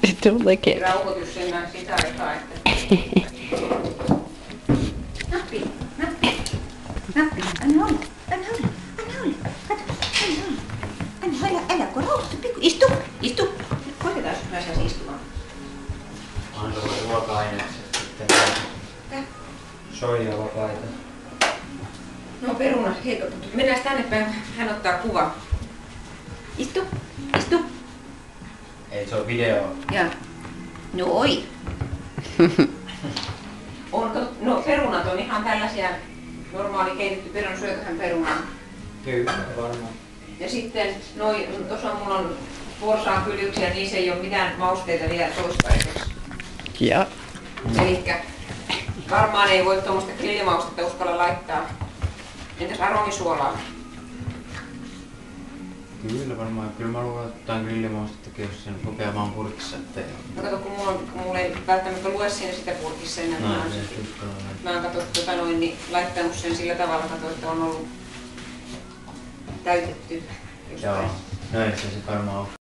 Don't lick it. Rauhoitus sen sitä aikaa, että... Nappi, nappi, nappi, anna olla, anna olla, anna olla, kato, anna olla, älä kun rauhoitu, pikku, istu, istu. Koitetaan, jos mä saisin istumaan. Anna ruoka-ainekset sitten. Soija vapaita. No peruna, hei, mennään tänne päin, hän ottaa kuva. Istu, istu. Ei se on video. Ja. No oi. No perunat on ihan tällaisia normaali keitetty peruna, syököhän perunaa. Kyllä, varmaan. Ja sitten tuossa mulla on porsaan kyljyksiä, niissä ei ole mitään mausteita vielä toistaiseksi. Yeah. Elikkä varmaan ei voi tuommoista grillimaustetta uskalla laittaa. Entäs aromisuolaa? Kyllä varmaan. Kyllä mä luulen, että jotain grillimaustettakin, jos sen kokeamaan purkissa, ettei ole. No kato, kun mulla ei välttämättä lue siinä sitä purkissa enää. Mä oon niin laittanut sen sillä tavalla, että on ollut täytetty. Joo, näin se varmaan on.